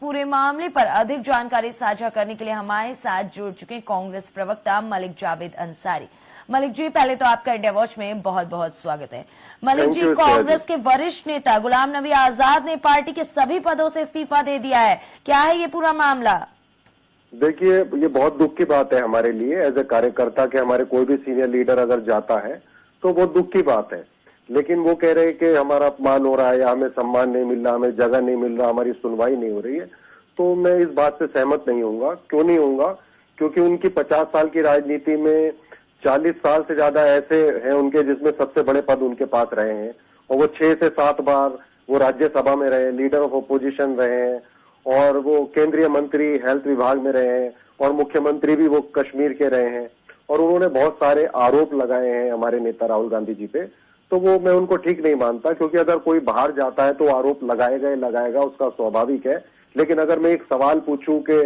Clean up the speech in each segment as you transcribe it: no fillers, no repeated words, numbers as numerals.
पूरे मामले पर अधिक जानकारी साझा करने के लिए हमारे साथ जुड़ चुके कांग्रेस प्रवक्ता मलिक जावेद अंसारी। मलिक जी, पहले तो आपका इंडिया वॉच में बहुत बहुत स्वागत है। मलिक जी, कांग्रेस के वरिष्ठ नेता गुलाम नबी आजाद ने पार्टी के सभी पदों से इस्तीफा दे दिया है, क्या है ये पूरा मामला? देखिए, ये बहुत दुख की बात है हमारे लिए एज ए कार्यकर्ता कि हमारे कोई भी सीनियर लीडर अगर जाता है तो बहुत दुख की बात है। लेकिन वो कह रहे हैं कि हमारा अपमान हो रहा है या हमें सम्मान नहीं मिल रहा, हमें जगह नहीं मिल रहा, हमारी सुनवाई नहीं हो रही है, तो मैं इस बात से सहमत नहीं होऊंगा। क्यों नहीं होऊंगा? क्योंकि उनकी 50 साल की राजनीति में 40 साल से ज्यादा ऐसे हैं उनके जिसमें सबसे बड़े पद उनके पास रहे हैं, और वो 6 से 7 बार वो राज्यसभा में रहे, लीडर ऑफ अपोजिशन रहे हैं, और वो केंद्रीय मंत्री हेल्थ विभाग में रहे हैं, और मुख्यमंत्री भी वो कश्मीर के रहे हैं, और उन्होंने बहुत सारे आरोप लगाए हैं हमारे नेता राहुल गांधी जी पे। तो वो मैं उनको ठीक नहीं मानता, क्योंकि अगर कोई बाहर जाता है तो आरोप लगाएगा, उसका स्वाभाविक है। लेकिन अगर मैं एक सवाल पूछूं कि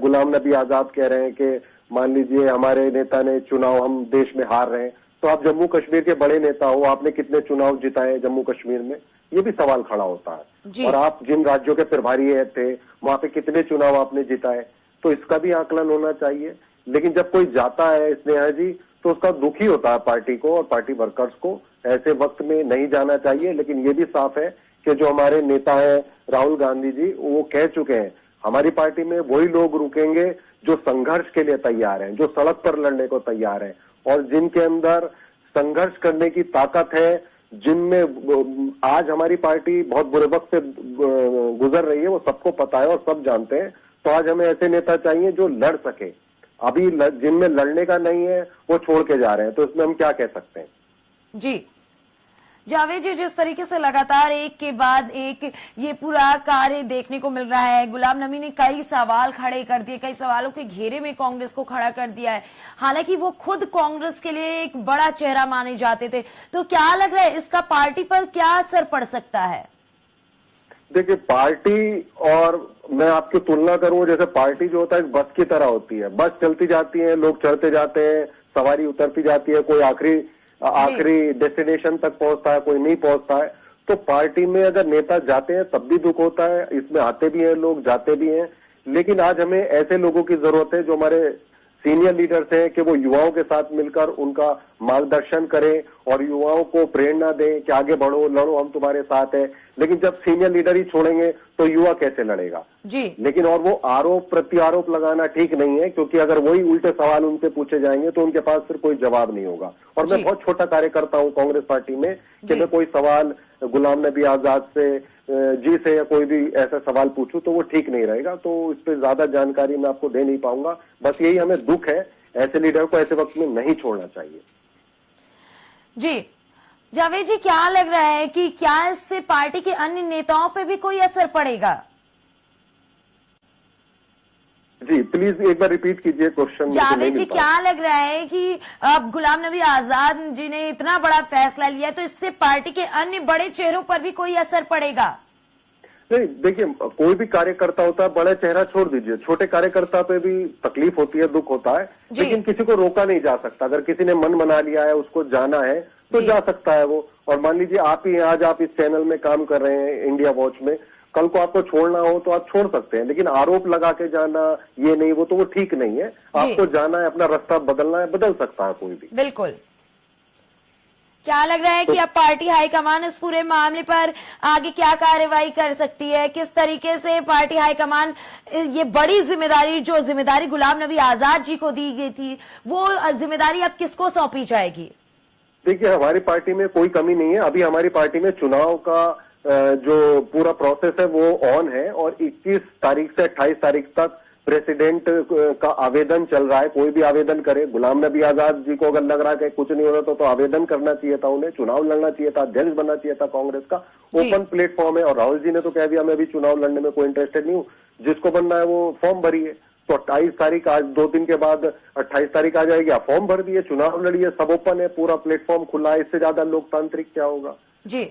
गुलाम नबी आजाद कह रहे हैं कि मान लीजिए हमारे नेता ने चुनाव, हम देश में हार रहे हैं, तो आप जम्मू कश्मीर के बड़े नेता हो, आपने कितने चुनाव जिताए जम्मू कश्मीर में? ये भी सवाल खड़ा होता है। और आप जिन राज्यों के प्रभारी थे वहां पे कितने चुनाव आपने जिताए, तो इसका भी आकलन होना चाहिए। लेकिन जब कोई जाता है स्नेहा जी, तो उसका दुखी होता है पार्टी को और पार्टी वर्कर्स को। ऐसे वक्त में नहीं जाना चाहिए। लेकिन ये भी साफ है कि जो हमारे नेता है राहुल गांधी जी, वो कह चुके हैं हमारी पार्टी में वही लोग रुकेंगे जो संघर्ष के लिए तैयार हैं, जो सड़क पर लड़ने को तैयार हैं, और जिनके अंदर संघर्ष करने की ताकत है, जिनमें आज हमारी पार्टी बहुत बुरे वक्त से गुजर रही है, वो सबको पता है और सब जानते हैं। तो आज हमें ऐसे नेता चाहिए जो लड़ सके। अभी जिनमें लड़ने का नहीं है वो छोड़ के जा रहे हैं, तो इसमें हम क्या कह सकते हैं? जी जावेद जी, जिस तरीके से लगातार एक के बाद एक ये पूरा कार्य देखने को मिल रहा है, गुलाम नबी ने कई सवाल खड़े कर दिए, कई सवालों के घेरे में कांग्रेस को खड़ा कर दिया है। हालांकि वो खुद कांग्रेस के लिए एक बड़ा चेहरा माने जाते थे, तो क्या लग रहा है इसका पार्टी पर क्या असर पड़ सकता है? देखिए, पार्टी और मैं आपकी तुलना करूं, जैसे पार्टी जो होता है बस की तरह होती है। बस चलती जाती है, लोग चढ़ते जाते हैं, सवारी उतरती जाती है, कोई आखिरी डेस्टिनेशन तक पहुंचता है, कोई नहीं पहुंचता है। तो पार्टी में अगर नेता जाते हैं तब भी दुख होता है, इसमें आते भी हैं लोग, जाते भी हैं। लेकिन आज हमें ऐसे लोगों की जरूरत है जो हमारे सीनियर लीडर्स हैं कि वो युवाओं के साथ मिलकर उनका मार्गदर्शन करें और युवाओं को प्रेरणा दें कि आगे बढ़ो, लड़ो, हम तुम्हारे साथ हैं। लेकिन जब सीनियर लीडर ही छोड़ेंगे तो युवा कैसे लड़ेगा जी? लेकिन और वो आरोप प्रत्यारोप लगाना ठीक नहीं है, क्योंकि अगर वही उल्टे सवाल उनसे पूछे जाएंगे तो उनके पास फिर कोई जवाब नहीं होगा। और मैं बहुत छोटा कार्यकर्ता हूं कांग्रेस पार्टी में कि मैं कोई सवाल गुलाम नबी आजाद से जी से या कोई भी ऐसा सवाल पूछूं तो वो ठीक नहीं रहेगा। तो इस पर ज्यादा जानकारी मैं आपको दे नहीं पाऊंगा। बस यही हमें दुख है, ऐसे लीडर को ऐसे वक्त में नहीं छोड़ना चाहिए। जी जावेद जी, क्या लग रहा है कि क्या इससे पार्टी के अन्य नेताओं पे भी कोई असर पड़ेगा? जी प्लीज एक बार रिपीट कीजिए क्वेश्चन। जावेद जी, क्या लग रहा है कि अब गुलाम नबी आजाद जी ने इतना बड़ा फैसला लिया, तो इससे पार्टी के अन्य बड़े चेहरों पर भी कोई असर पड़ेगा? नहीं, देखिए, कोई भी कार्यकर्ता होता है, बड़ा चेहरा छोड़ दीजिए, छोटे कार्यकर्ता पे भी तकलीफ होती है, दुख होता है, लेकिन किसी को रोका नहीं जा सकता। अगर किसी ने मन बना लिया है, उसको जाना है तो जा सकता है वो। और मान लीजिए आप ही आज आप इस चैनल में काम कर रहे हैं इंडिया वॉच में, कल को आपको छोड़ना हो तो आप छोड़ सकते हैं। लेकिन आरोप लगा के जाना ये नहीं, वो तो वो ठीक नहीं है। आपको जाना है, अपना रास्ता बदलना है, बदल सकता है कोई भी। बिल्कुल। क्या लग रहा है कि अब पार्टी हाईकमान इस पूरे मामले पर आगे क्या कार्रवाई कर सकती है? किस तरीके से पार्टी हाईकमान ये बड़ी जिम्मेदारी गुलाम नबी आजाद जी को दी गई थी, वो जिम्मेदारी अब किसको सौंपी जाएगी? देखिए, हमारी पार्टी में कोई कमी नहीं है। अभी हमारी पार्टी में चुनाव का जो पूरा प्रोसेस है वो ऑन है, और 21 तारीख से 28 तारीख तक प्रेसिडेंट का आवेदन चल रहा है। कोई भी आवेदन करे। गुलाम नबी आजाद जी को अगर लग रहा है कि कुछ नहीं हो रहा तो आवेदन करना चाहिए था, उन्हें चुनाव लड़ना चाहिए था, अध्यक्ष बनना चाहिए था। कांग्रेस का ओपन प्लेटफॉर्म है, और राहुल जी ने तो कह दिया मैं अभी चुनाव लड़ने में कोई इंटरेस्टेड नहीं हूँ, जिसको बनना है वो फॉर्म भरिए। तो 28 तारीख, आज 2 दिन के बाद 28 तारीख आ जाएगी, आप फॉर्म भर दिए, चुनाव लड़िए, सब ओपन है, पूरा प्लेटफॉर्म खुला है। इससे ज्यादा लोकतांत्रिक क्या होगा जी?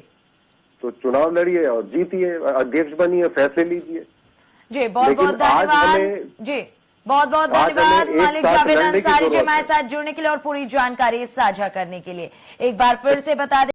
तो चुनाव लड़िए और जीतिए, अध्यक्ष बनिए, फैसले लीजिए। जी बहुत बहुत धन्यवाद। जी बहुत बहुत धन्यवाद मलिक जावेद अंसारी जी हमारे साथ जुड़ने के लिए और पूरी जानकारी साझा करने के लिए। एक बार फिर से बता दें